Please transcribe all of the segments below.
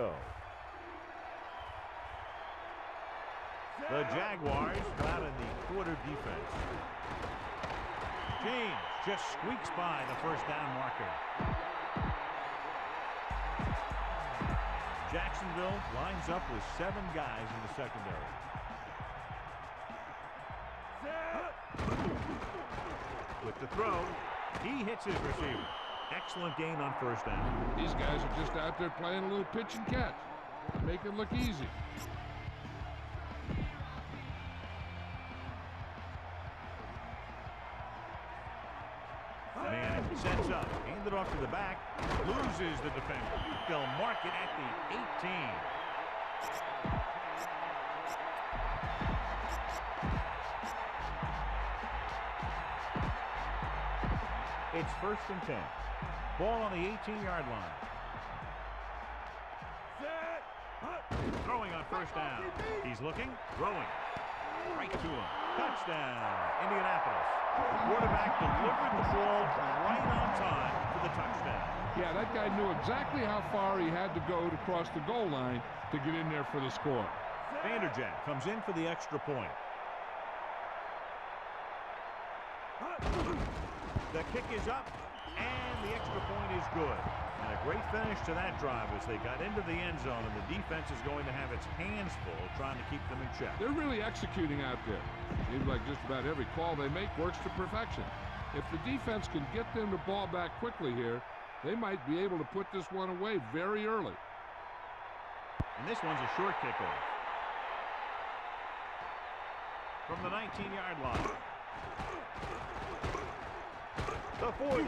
go. The Jaguars out in the quarter defense. James just squeaks by the first down marker. Jacksonville lines up with 7 guys in the secondary. With the throw, he hits his receiver. Excellent gain on first down. These guys are just out there playing a little pitch and catch. Make it look easy. Man sets up, hand it off to the back, loses the defender. They'll mark it at the 18. It's 1st and 10. Ball on the 18-yard line. Throwing on first down. He's looking, throwing. Right to him. Touchdown, Indianapolis. The quarterback delivered the ball right on time for the touchdown. Yeah, that guy knew exactly how far he had to go to cross the goal line to get in there for the score. Vanderjagt comes in for the extra point. The kick is up, and the extra point is good. And a great finish to that drive as they got into the end zone, and the defense is going to have its hands full trying to keep them in check. They're really executing out there. Seems like just about every call they make works to perfection. If the defense can get them the ball back quickly here, they might be able to put this one away very early. And this one's a short kickoff. From the 19-yard line. The 40.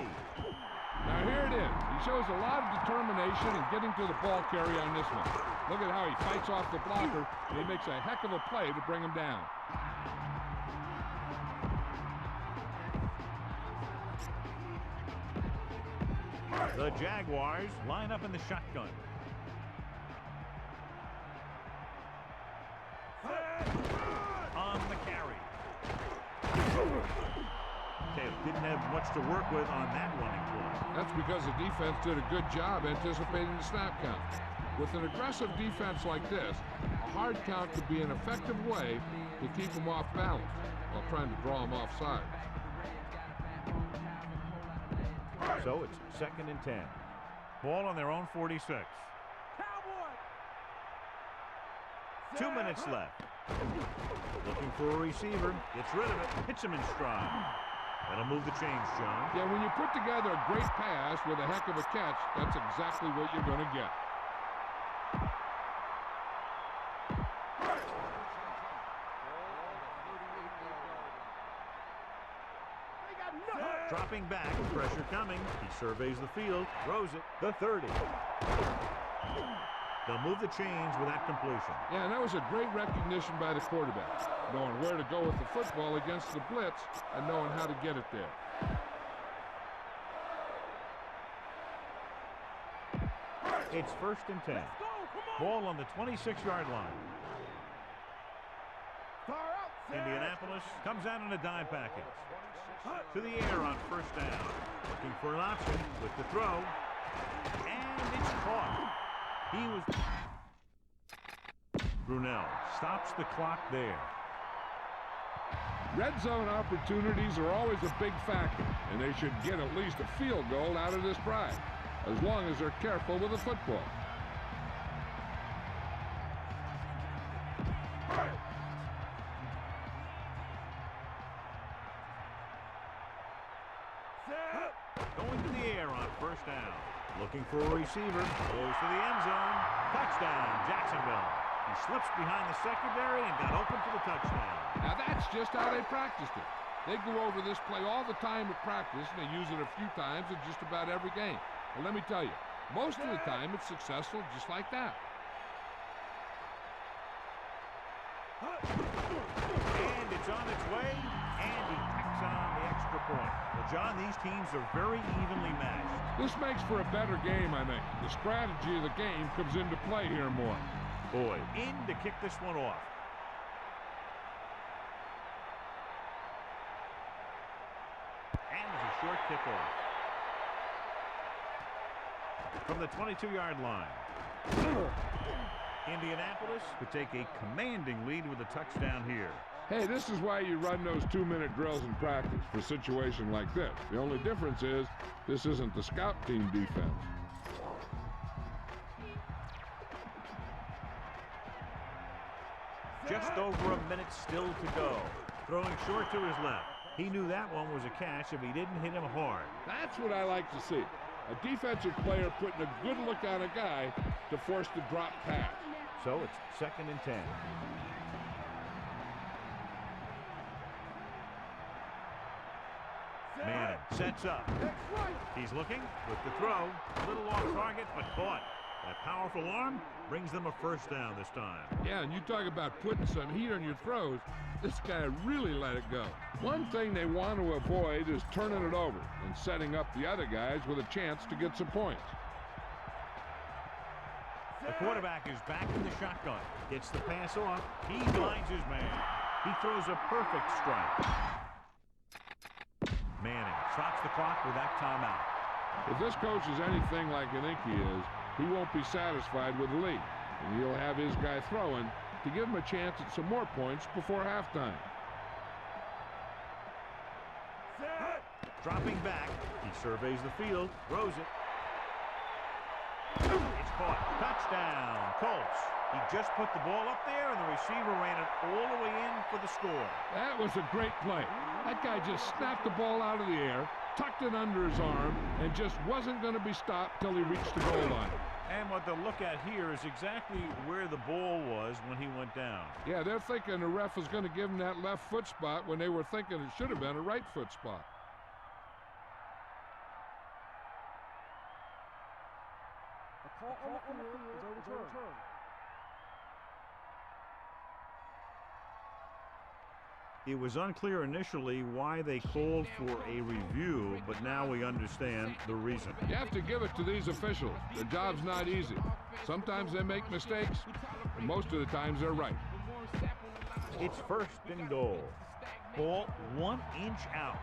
Now here it is. He shows a lot of determination in getting to the ball carry on this one. Look at how he fights off the blocker, and he makes a heck of a play to bring him down. The Jaguars line up in the shotgun. On the carry. Didn't have much to work with on that running play. That's because the defense did a good job anticipating the snap count. With an aggressive defense like this, a hard count could be an effective way to keep them off balance while trying to draw them off sides. So it's 2nd and 10. Ball on their own 46. 2 minutes left. Looking for a receiver. Gets rid of it. Hits him in stride. That'll move the chains, John. Yeah, when you put together a great pass with a heck of a catch, that's exactly what you're going to get. Dropping back, pressure coming. He surveys the field, throws it. The 30. They'll move the chains with that completion. Yeah, and that was a great recognition by the quarterback, knowing where to go with the football against the blitz and knowing how to get it there. It's 1st and 10. Ball on the 26-yard line. Indianapolis comes out in a dime package. To the air on first down. Looking for an option with the throw. And it's caught. He was... Brunell stops the clock there. Red zone opportunities are always a big factor, and they should get at least a field goal out of this drive, as long as they're careful with the football. Going to the air on first down. Looking for a receiver. Goes to the end zone. Touchdown, Jacksonville. He slips behind the secondary and got open for the touchdown. Now that's just how they practiced it. They go over this play all the time at practice, and they use it a few times in just about every game. But let me tell you, most of the time it's successful just like that. And it's on its way, and he tacks on the extra point. Well, John, these teams are very evenly matched. This makes for a better game, I think. The strategy of the game comes into play here more. Boy, in to kick this one off. And it's a short kickoff. From the 22-yard line. Indianapolis could take a commanding lead with a touchdown here. Hey, this is why you run those 2-minute drills in practice for a situation like this. The only difference is this isn't the scout team defense. Just over a minute still to go. Throwing short to his left. He knew that one was a catch if he didn't hit him hard. That's what I like to see. A defensive player putting a good look on a guy to force the drop pass. So it's 2nd and 10. Madden sets up. He's looking with the throw. A little off target, but caught. That powerful arm brings them a first down this time. Yeah, and you talk about putting some heat on your throws. This guy really let it go. One thing they want to avoid is turning it over and setting up the other guys with a chance to get some points. The quarterback is back in the shotgun. Gets the pass off. He blinds his man. He throws a perfect strike. Manning stops the clock with that timeout. If this coach is anything like I think he is, he won't be satisfied with the lead. And he'll have his guy throwing to give him a chance at some more points before halftime. Dropping back, he surveys the field, throws it. It's caught. Touchdown, Colts. He just put the ball up there, and the receiver ran it all the way in for the score. That was a great play. That guy just snapped the ball out of the air, tucked it under his arm, and just wasn't going to be stopped till he reached the goal line. And what they'll look at here is exactly where the ball was when he went down. Yeah, they're thinking the ref was going to give him that left foot spot when they were thinking it should have been a right foot spot. A call on the field is overturned. It was unclear initially why they called for a review, but now we understand the reason. You have to give it to these officials. Their job's not easy. Sometimes they make mistakes, and most of the times they're right. It's 1st and goal. Ball 1 inch out.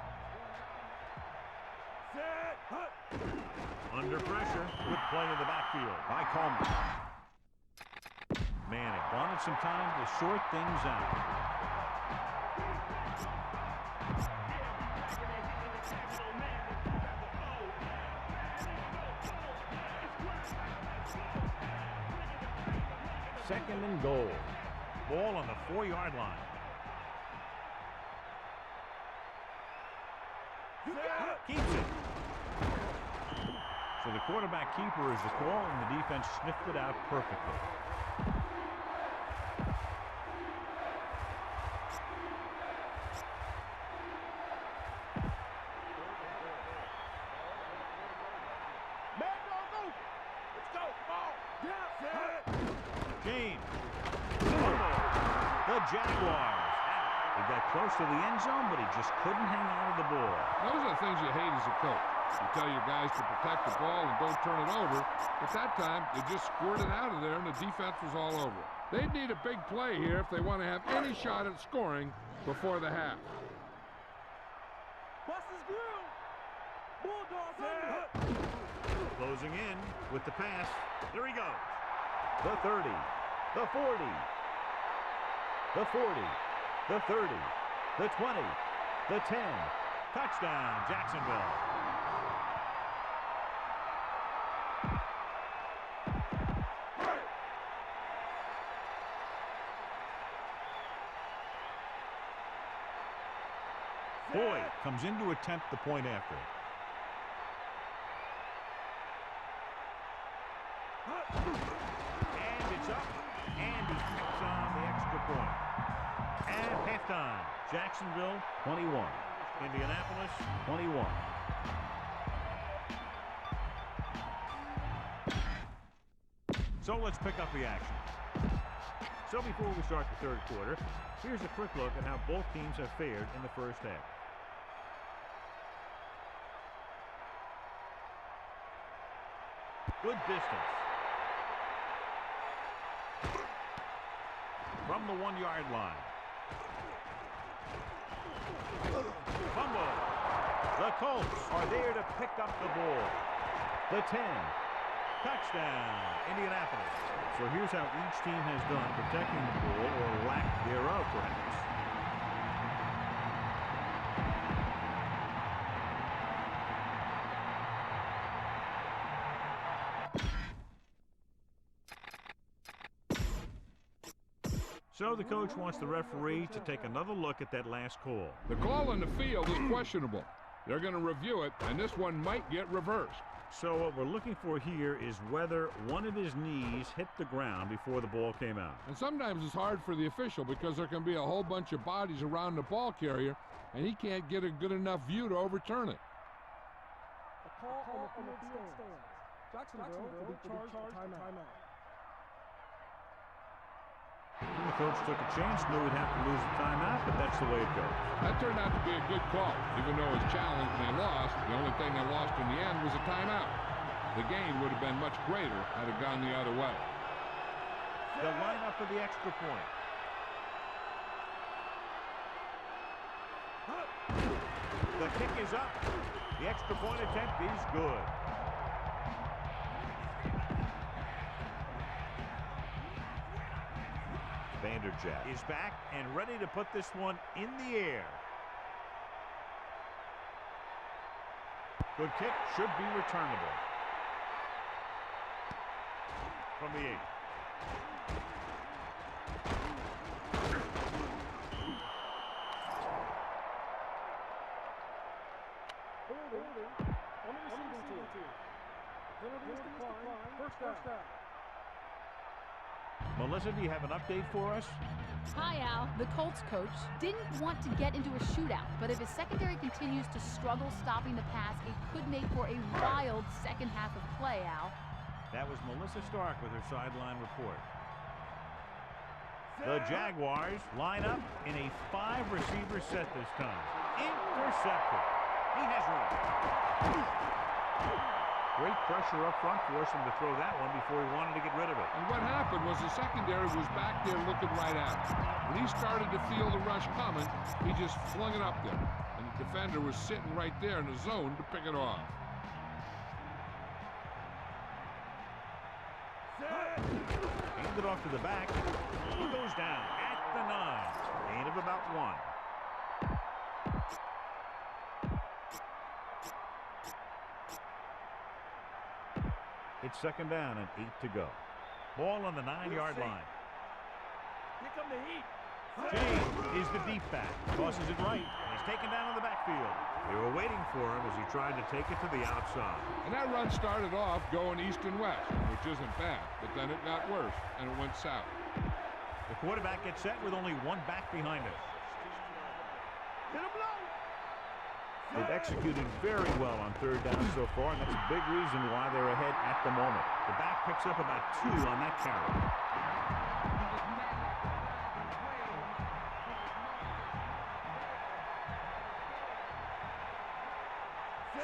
Under pressure with play in the backfield by Coleman. Manning wanted some time to sort things out. Second and goal. Ball on the 4-yard line. Keeps it. So the quarterback keeper is the call, and the defense sniffed it out perfectly. James. The Jaguars. He got close to the end zone, but he just couldn't hang on to the ball. Those are the things you hate as a coach. You tell your guys to protect the ball and don't turn it over. At that time, they just squirted out of there, and the defense was all over it. They'd need a big play here if they want to have any shot at scoring before the half. Closing in with the pass. There he goes. The 30, the 40, the 40, the 30, the 20, the 10. Touchdown, Jacksonville. Boyd comes in to attempt the point after. And it's up, and he picks on the extra point. At halftime, Jacksonville 21, Indianapolis 21. So let's pick up the action. So before we start the 3rd quarter, here's a quick look at how both teams have fared in the first half. Good distance. From the 1-yard line. Fumble. The Colts are there to pick up the ball. The 10. Touchdown, Indianapolis. So here's how each team has done protecting the ball, or lack thereof, perhaps. So the coach wants the referee to take another look at that last call. The call on the field is questionable. They're going to review it, and this one might get reversed. So what we're looking for here is whether one of his knees hit the ground before the ball came out. And sometimes it's hard for the official because there can be a whole bunch of bodies around the ball carrier, and he can't get a good enough view to overturn it. A call on the field stands. Jacksonville will be charged with timeout. The coach took a chance, knew he'd have to lose the timeout, but that's the way it goes. That turned out to be a good call. Even though it was challenged and they lost, the only thing they lost in the end was a timeout. The gain would have been much greater had it gone the other way. They'll line up for the extra point. The kick is up. The extra point attempt is good. Vanderjagt is back and ready to put this one in the air. Good kick, should be returnable. From the 8. On the receiving team. Penalty is declined. First down. Melissa, do you have an update for us? Hi, Al. The Colts coach didn't want to get into a shootout, but if his secondary continues to struggle stopping the pass, it could make for a wild second half of play, Al. That was Melissa Stark with her sideline report. The Jaguars line up in a 5-receiver set this time. Intercepted. He has room. Great pressure up front, forced him to throw that one before he wanted to get rid of it. And what happened was the secondary was back there looking right at him. When he started to feel the rush coming, he just flung it up there. And the defender was sitting right there in the zone to pick it off. Handed off to the back. He goes down at the 9. Gain of about 1. It's second down and 8 to go. Ball on the 9-yard line. Here come the heat. James is the deep back. Tosses it right. He's taken down in the backfield. They were waiting for him as he tried to take it to the outside. And that run started off going east and west, which isn't bad. But then it got worse, and it went south. The quarterback gets set with only one back behind him. Hit him low. They've executed very well on third down so far, and that's a big reason why they're ahead at the moment. The back picks up about 2 on that carry.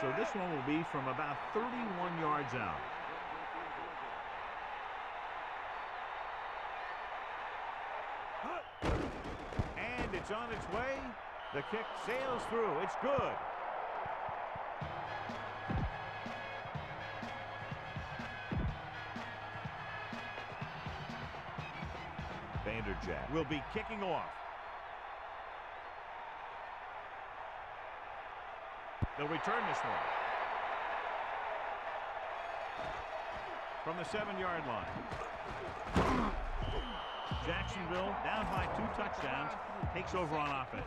So this one will be from about 31 yards out. And it's on its way. The kick sails through. It's good. Vanderjagt will be kicking off. They'll return this one. From the 7-yard line. Jacksonville down by 2 touchdowns. Takes over on offense.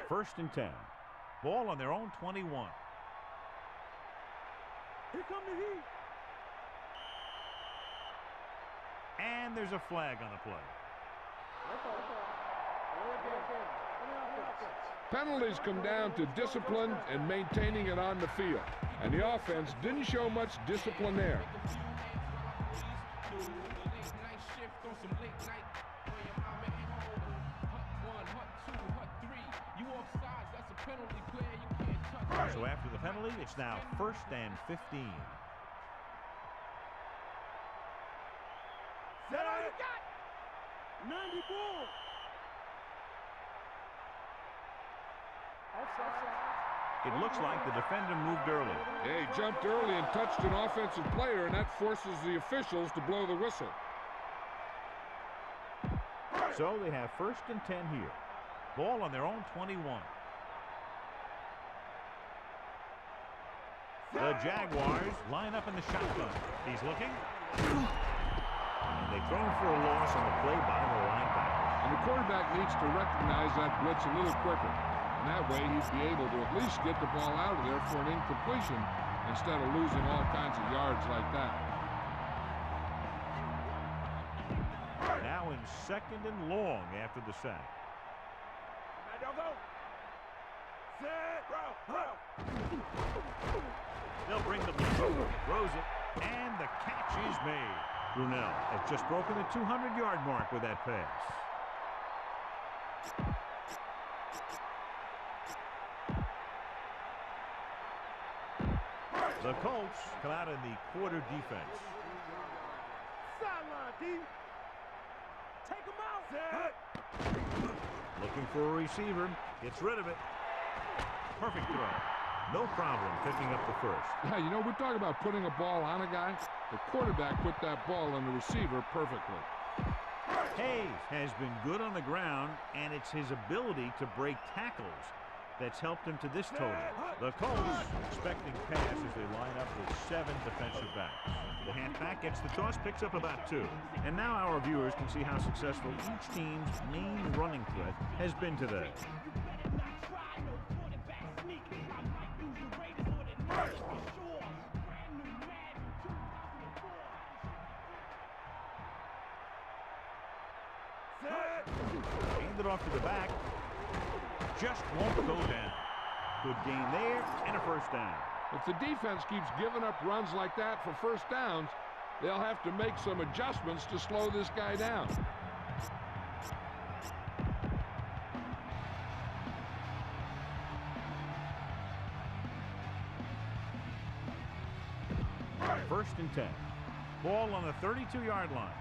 First and 10. Ball on their own 21. Here come the heat. And there's a flag on the play. Penalties come down to discipline and maintaining it on the field. And the offense didn't show much discipline there. So after the penalty, it's now 1st and 15. Set all you got. 90 bull. It looks like the defender moved early. Yeah, he jumped early and touched an offensive player, and that forces the officials to blow the whistle. So they have 1st and 10 here. Ball on their own 21. The Jaguars line up in the shotgun. He's looking. And they throw him for a loss on the play by the linebacker. And the quarterback needs to recognize that blitz a little quicker. And that way he'd be able to at least get the ball out of there for an incompletion instead of losing all kinds of yards like that. Now in 2nd and long after the sack. They'll bring the blitz. Throws it, and the catch is made. Brunell has just broken the 200-yard mark with that pass. The Colts come out in the quarter defense. Sideline, D. Take him out. Looking for a receiver. Gets rid of it. Perfect throw. No problem picking up the 1st. Yeah, you know, we talk about putting a ball on a guy. The quarterback put that ball on the receiver perfectly. Hayes has been good on the ground, and it's his ability to break tackles that's helped him to this total. The Colts expecting pass as they line up with 7 defensive backs. The halfback gets the toss, picks up about 2. And now our viewers can see how successful each team's main running threat has been today. Hand it off to the back. Just won't go down. Good gain there and a 1st down. If the defense keeps giving up runs like that for 1st downs, they'll have to make some adjustments to slow this guy down. First and 10. Ball on the 32-yard line.